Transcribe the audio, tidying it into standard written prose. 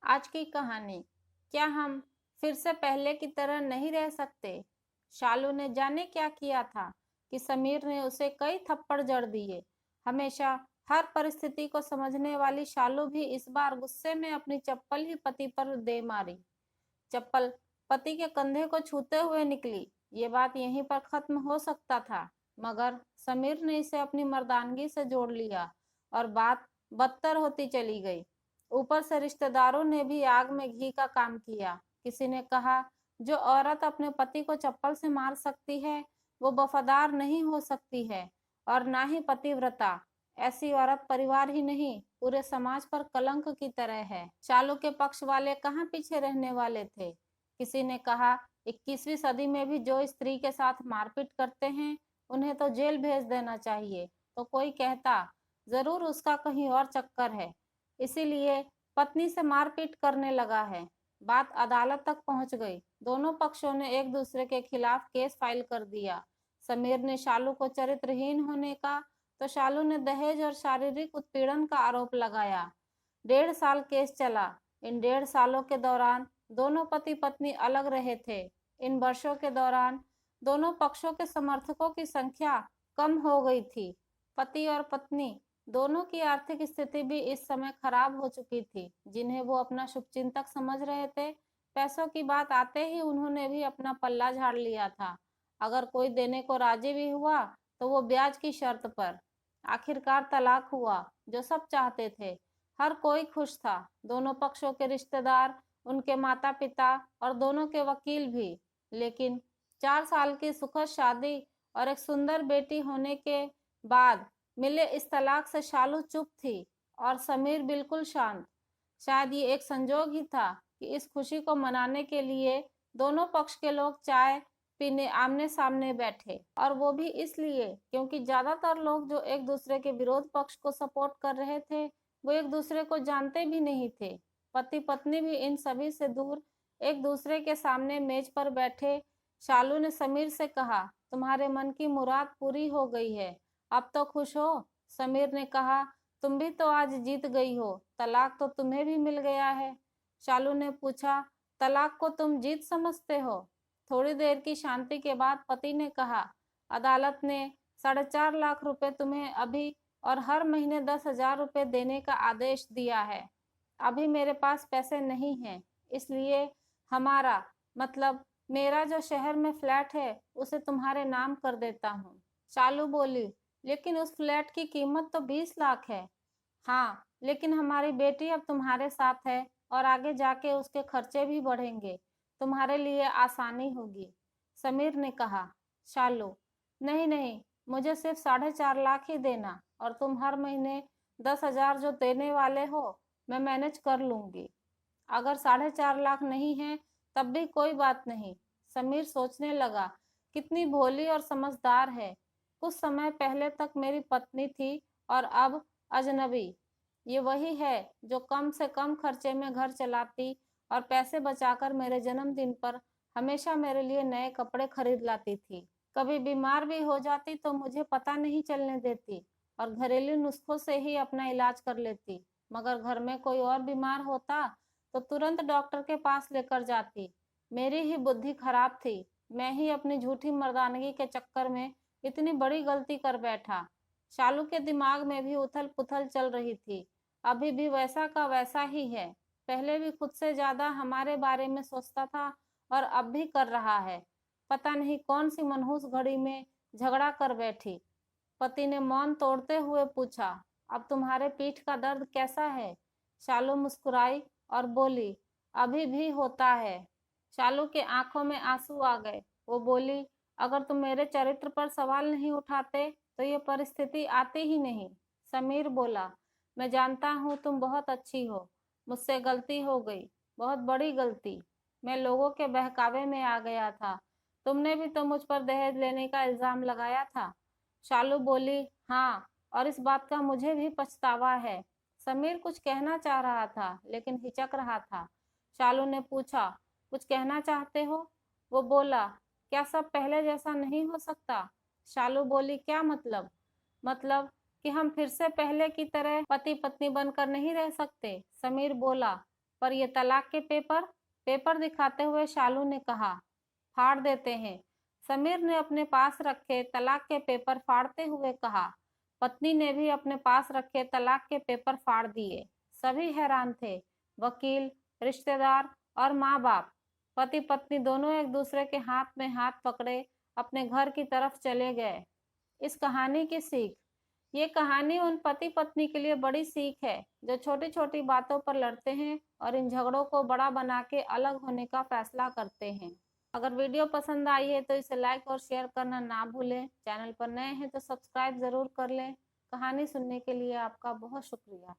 आज की कहानी। क्या हम फिर से पहले की तरह नहीं रह सकते? शालू ने जाने क्या किया था कि समीर ने उसे कई थप्पड़ जड़ दिए। हमेशा हर परिस्थिति को समझने वाली शालू भी इस बार गुस्से में अपनी चप्पल ही पति पर दे मारी। चप्पल पति के कंधे को छूते हुए निकली। ये बात यहीं पर खत्म हो सकता था, मगर समीर ने इसे अपनी मर्दानगी से जोड़ लिया और बात बदतर होती चली गई। ऊपर से रिश्तेदारों ने भी आग में घी का काम किया। किसी ने कहा, जो औरत अपने पति को चप्पल से मार सकती है वो वफादार नहीं हो सकती है, और ना ही पतिव्रता। ऐसी औरत परिवार ही नहीं पूरे समाज पर कलंक की तरह है। चालू के पक्ष वाले कहाँ पीछे रहने वाले थे। किसी ने कहा, 21वीं सदी में भी जो स्त्री के साथ मारपीट करते हैं उन्हें तो जेल भेज देना चाहिए। तो कोई कहता, जरूर उसका कहीं और चक्कर है, इसीलिए पत्नी से मारपीट करने लगा है। बात अदालत तक पहुंच गई। दोनों पक्षों ने एक दूसरे के खिलाफ केस फाइल कर दिया। समीर ने शालू को चरित्रहीन होने का, तो शालू ने दहेज और शारीरिक उत्पीड़न का आरोप लगाया। 1.5 साल केस चला। इन 1.5 सालों के दौरान दोनों पति पत्नी अलग रहे थे। इन वर्षों के दौरान दोनों पक्षों के समर्थकों की संख्या कम हो गई थी। पति और पत्नी दोनों की आर्थिक स्थिति भी इस समय खराब हो चुकी थी। जिन्हें वो अपना शुभचिंतक समझ रहे थे, पैसों की बात आते ही उन्होंने भी अपना पल्ला झाड़ लिया था। अगर कोई देने को राजी भी हुआ तो वो ब्याज की शर्त पर। आखिरकार तलाक हुआ, जो सब चाहते थे। हर कोई खुश था, दोनों पक्षों के रिश्तेदार, उनके माता पिता और दोनों के वकील भी। लेकिन 4 साल की सुखद शादी और एक सुंदर बेटी होने के बाद मिले इस तलाक से शालू चुप थी और समीर बिल्कुल शांत। शायद ये एक संजोग ही था कि इस खुशी को मनाने के लिए दोनों पक्ष के लोग चाय पीने आमने सामने बैठे, और वो भी इसलिए क्योंकि ज्यादातर लोग जो एक दूसरे के विरोध पक्ष को सपोर्ट कर रहे थे वो एक दूसरे को जानते भी नहीं थे। पति पत्नी भी इन सभी से दूर एक दूसरे के सामने मेज पर बैठे। शालू ने समीर से कहा, तुम्हारे मन की मुराद पूरी हो गई है, अब तो खुश हो? समीर ने कहा, तुम भी तो आज जीत गई हो, तलाक तो तुम्हें भी मिल गया है। शालू ने पूछा, तलाक को तुम जीत समझते हो? थोड़ी देर की शांति के बाद पति ने कहा, अदालत ने 4.5 लाख रुपए तुम्हें अभी और हर महीने 10,000 रुपए देने का आदेश दिया है। अभी मेरे पास पैसे नहीं हैं, इसलिए हमारा मतलब मेरा जो शहर में फ्लैट है उसे तुम्हारे नाम कर देता हूँ। शालू बोली, लेकिन उस फ्लैट की कीमत तो 20 लाख है। हाँ, लेकिन हमारी बेटी अब तुम्हारे साथ है और आगे जाके उसके खर्चे भी बढ़ेंगे, तुम्हारे लिए आसानी होगी। समीर ने कहा। शालू, नहीं नहीं, मुझे सिर्फ 4.5 लाख ही देना, और तुम हर महीने 10,000 जो देने वाले हो मैं मैनेज कर लूंगी। अगर 4.5 लाख नहीं है तब भी कोई बात नहीं। समीर सोचने लगा, कितनी भोली और समझदार है। कुछ समय पहले तक मेरी पत्नी थी और अब अजनबी। ये वही है जो कम से कम खर्चे में घर चलाती और पैसे बचाकर मेरे जन्मदिन पर हमेशा मेरे लिए नए कपड़े खरीद लाती थी। कभी बीमार भी हो जाती तो मुझे पता नहीं चलने देती और घरेलू नुस्खों से ही अपना इलाज कर लेती। मगर घर में कोई और बीमार होता तो तुरंत डॉक्टर के पास लेकर जाती। मेरी ही बुद्धि खराब थी। मैं ही अपनी झूठी मर्दानगी के चक्कर में इतनी बड़ी गलती कर बैठा। शालू के दिमाग में भी उथल पुथल चल रही थी। अभी भी वैसा का वैसा ही है। पहले भी खुद से ज्यादा हमारे बारे में सोचता था और अब भी कर रहा है। पता नहीं कौन सी मनहूस घड़ी में झगड़ा कर बैठी। पति ने मौन तोड़ते हुए पूछा, अब तुम्हारे पीठ का दर्द कैसा है? शालू मुस्कुराई और बोली, अभी भी होता है। शालू के आंखों में आंसू आ गए। वो बोली, अगर तुम मेरे चरित्र पर सवाल नहीं उठाते तो ये परिस्थिति आती ही नहीं। समीर बोला, मैं जानता हूँ तुम बहुत अच्छी हो। मुझसे गलती हो गई, बहुत बड़ी गलती। मैं लोगों के बहकावे में आ गया था। तुमने भी तो मुझ पर दहेज लेने का इल्जाम लगाया था। शालू बोली, हाँ, और इस बात का मुझे भी पछतावा है। समीर कुछ कहना चाह रहा था लेकिन हिचक रहा था। शालू ने पूछा, कुछ कहना चाहते हो? वो बोला, क्या सब पहले जैसा नहीं हो सकता? शालू बोली, क्या मतलब? मतलब कि हम फिर से पहले की तरह पति पत्नी बनकर नहीं रह सकते। समीर बोला, पर ये तलाक के पेपर दिखाते हुए शालू ने कहा, फाड़ देते हैं। समीर ने अपने पास रखे तलाक के पेपर फाड़ते हुए कहा। पत्नी ने भी अपने पास रखे तलाक के पेपर फाड़ दिए। सभी हैरान थे, वकील, रिश्तेदार और माँ बाप। पति पत्नी दोनों एक दूसरे के हाथ में हाथ पकड़े अपने घर की तरफ चले गए। इस कहानी की सीख। ये कहानी उन पति पत्नी के लिए बड़ी सीख है जो छोटी छोटी बातों पर लड़ते हैं और इन झगड़ों को बड़ा बना के अलग होने का फैसला करते हैं। अगर वीडियो पसंद आई है तो इसे लाइक और शेयर करना ना भूलें। चैनल पर नए हैं तो सब्सक्राइब जरूर कर लें। कहानी सुनने के लिए आपका बहुत शुक्रिया।